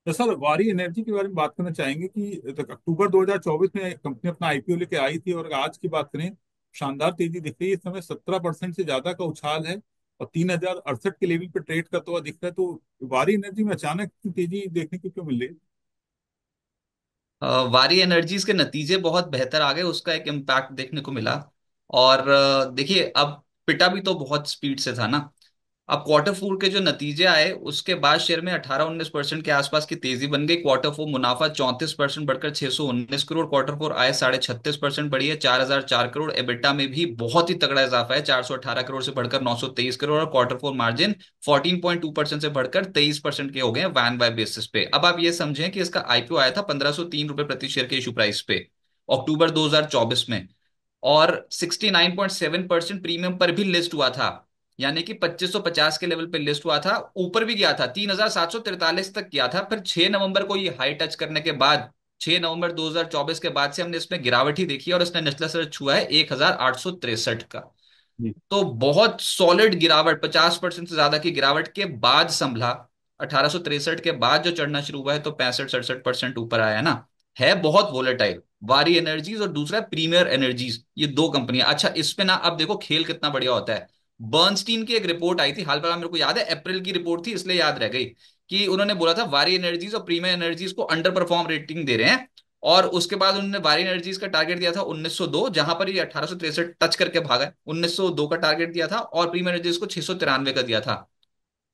तो सर वारी एनर्जी के बारे में बात करना चाहेंगे कि अक्टूबर 2024 में कंपनी अपना आईपीओ लेके आई थी, और आज की बात करें, शानदार तेजी दिख रही है। इस समय 17% से ज्यादा का उछाल है और 3068 के लेवल पे ट्रेड करता हुआ दिख रहा है। तो वारी एनर्जी में अचानक इतनी तेजी देखने को क्यों मिल रही है? वारी एनर्जीज के नतीजे बहुत बेहतर आ गए, उसका एक इम्पैक्ट देखने को मिला। और देखिए, अब पिटा भी तो बहुत स्पीड से था ना। अब क्वार्टर फोर के जो नतीजे आए उसके बाद शेयर में 18-19% के आसपास की तेजी बन गई। क्वार्टर फोर मुनाफा 34% बढ़कर 619 करोड़, क्वार्टर फोर आय 36.5% बढ़ी है 4004 करोड़। एबिटा में भी बहुत ही तगड़ा इजाफा है, 418 करोड़ से बढ़कर 923 करोड़, और क्वार्टर फोर मार्जिन 14.2% से बढ़कर 23% के हो गए हैं वैन बाय बेसिस पे। अब आप ये समझें कि इसका आईपीओ आया था 1503 रुपए प्रति शेयर के इशू प्राइस पे अक्टूबर 2024 में, और 69.7% प्रीमियम पर भी लिस्ट हुआ था। यानी कि 2550 के लेवल पे लिस्ट हुआ था, ऊपर भी गया था 3743 तक गया था। फिर 6 नवंबर को ये हाई टच करने के बाद, 6 नवंबर 2024 के बाद से हमने इसमें गिरावट ही देखी है, और इसने निचला स्तर छुआ है 1863 का। जी। तो बहुत सॉलिड गिरावट, 50% से ज्यादा की गिरावट के बाद संभला। 1863 के बाद जो चढ़ना शुरू हुआ है तो 65-67% ऊपर आया है ना। है बहुत वोलेटाइल। वारी एनर्जीज और दूसरा है प्रीमियर एनर्जीज, ये दो कंपनियां। अच्छा, इस पे ना अब देखो खेल कितना बढ़िया होता है। बर्नस्टीन की एक रिपोर्ट आई थी हाल फिलहाल, मेरे को याद है अप्रैल की रिपोर्ट थी इसलिए याद रह गई, कि उन्होंने बोला था वारी एनर्जीज और प्रीमियर एनर्जीज को अंडर परफॉर्म रेटिंग दे रहे हैं। और उसके बाद उन्होंने वारी एनर्जीज का टारगेट दिया था 1902, जहां पर ये 1863 टच करके भागा है। 1902 का टारगेट दिया था, और प्रीमियर एनर्जीज को 693 का दिया था।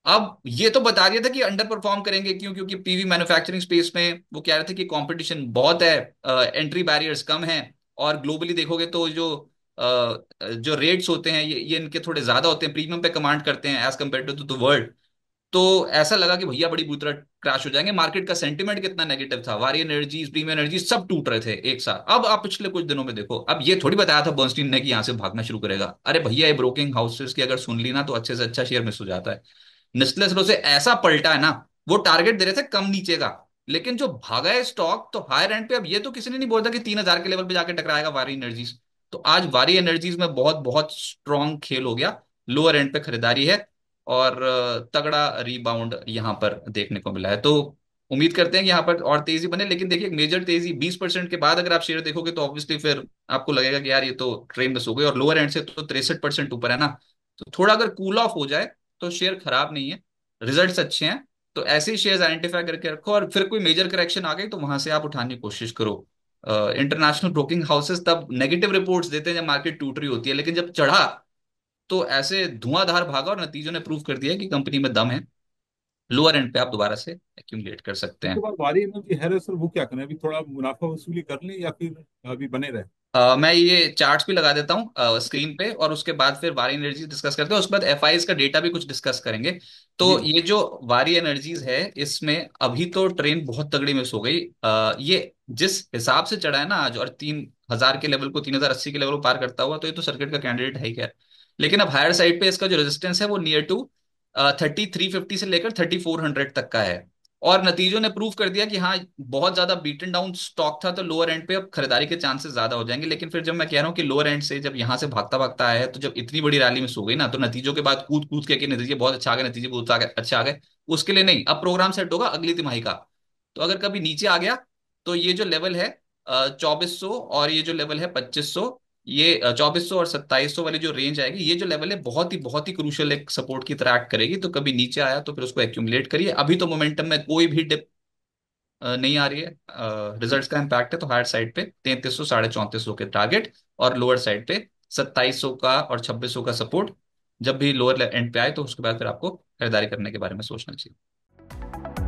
अब ये तो बता दिया था कि अंडर परफॉर्म करेंगे, क्यों? क्योंकि पीवी मैन्युफैक्चरिंग स्पेस में वो कह रहे थे कि कंपटीशन बहुत है, एंट्री बैरियर्स कम हैं, और ग्लोबली देखोगे तो जो रेट्स होते हैं ये इनके थोड़े ज्यादा होते हैं, प्रीमियम पे कमांड करते हैं as compare to the world. तो ऐसा लगा कि भैया बड़ी बुरी तरह क्रैश हो जाएंगे। मार्केट का सेंटिमेंट कितना नेगेटिव था, वारी एनर्जीज प्रीमियम एनर्जी सब टूट रहे थे एक साथ। अब आप पिछले कुछ दिनों में देखो, अब ये थोड़ी बताया था बर्नस्टीन ने कि यहां से भागना शुरू करेगा। अरे भैया, ये ब्रोकिंग हाउसेस की अगर सुन ली ना तो अच्छे से अच्छा शेयर मिस हो जाता है। निचले स्लो से ऐसा पलटा है ना, वो टारगेट दे रहे थे कम नीचे का, लेकिन जो भागा है स्टॉक तो हायर एंड पे। अब ये तो किसी ने नहीं बोला था कि 3000 के लेवल पे जाके टकराएगा वारी एनर्जीज। तो आज वारी एनर्जीज में बहुत बहुत स्ट्रॉन्ग खेल हो गया, लोअर एंड पे खरीदारी है, और तगड़ा रीबाउंड यहां पर देखने को मिला है। तो उम्मीद करते हैं कि यहाँ पर और तेजी बने। लेकिन देखिए, मेजर तेजी 20% के बाद अगर आप शेयर देखोगे तो ऑब्वियसली फिर आपको लगेगा कि यार ये तो ट्रेन मिस हो गई, और लोअर एंड से तो 63% ऊपर है ना। तो थोड़ा अगर कूल ऑफ हो जाए तो शेयर खराब नहीं है, रिजल्ट्स अच्छे हैं। तो ऐसे ही शेयर्स आइडेंटिफाई करके रखो, और फिर कोई मेजर करेक्शन आ गई तो वहां से आप उठाने की कोशिश करो। इंटरनेशनल ब्रोकिंग हाउसेस तब नेगेटिव रिपोर्ट्स देते हैं जब मार्केट टूट रही होती है, लेकिन जब चढ़ा तो ऐसे धुआंधार भागा, और नतीजों ने प्रूव कर दिया कि कंपनी में दम है। लोअर एंड पे आप दोबारा से एक्यूमुलेट कर सकते उसके हैं। बाद वारी एनर्जी है सर, वो क्या करें? अभी थोड़ा मुनाफा वसूली कर लें या फिर अभी बने रहे? मैं ये चार्ट्स भी लगा देता हूँ स्क्रीन पे, और उसके बाद फिर वारी एनर्जी डिस्कस करते हैं, उसके बाद एफआईज का डेटा भी कुछ डिस्कस करेंगे। तो जी जी। ये जो वारी एनर्जीज है, इसमें अभी तो ट्रेन बहुत तगड़ी मिस हो गई। ये जिस हिसाब से चढ़ा है ना आज, और 3000 के लेवल को, 3080 के लेवल को पार करता हुआ, तो ये तो सर्किट का कैंडिडेट है ही क्या। लेकिन अब हायर साइड पे इसका जो रेजिस्टेंस है वो नियर टू 3350 से लेकर 3400 तक का है। और नतीजों ने प्रूव कर दिया कि हाँ, बहुत ज्यादा बीटन डाउन स्टॉक था, तो लोअर एंड पे अब खरीदारी के चांसेस ज्यादा हो जाएंगे। लेकिन फिर जब मैं कह रहा हूँ कि लोअर एंड से जब यहां से भागता भागता आया है, तो जब इतनी बड़ी रैली मिस हो गई ना, तो नतीजों के बाद कूद कूद के नतीजे बहुत अच्छा आ गए, नतीजे बहुत अच्छे आ गए, उसके लिए नहीं, अब प्रोग्राम सेट होगा अगली तिमाही का। तो अगर कभी नीचे आ गया तो ये जो लेवल है 2400, और ये जो लेवल है 2500, ये 2400 और 2700 वाली जो रेंज आएगी, ये जो लेवल है बहुत ही क्रूशियल एक सपोर्ट की तरह एक्ट करेगी। तो कभी नीचे आया तो फिर उसको एक्यूमुलेट करिए। अभी तो मोमेंटम में कोई भी डिप नहीं आ रही है, रिजल्ट्स का इम्पैक्ट है। तो हायर साइड पे 3300 3400 के टारगेट, और लोअर साइड पे 2700 का और 2600 का सपोर्ट। जब भी लोअर एंड पे आए तो उसके बाद फिर आपको खरीदारी करने के बारे में सोचना चाहिए।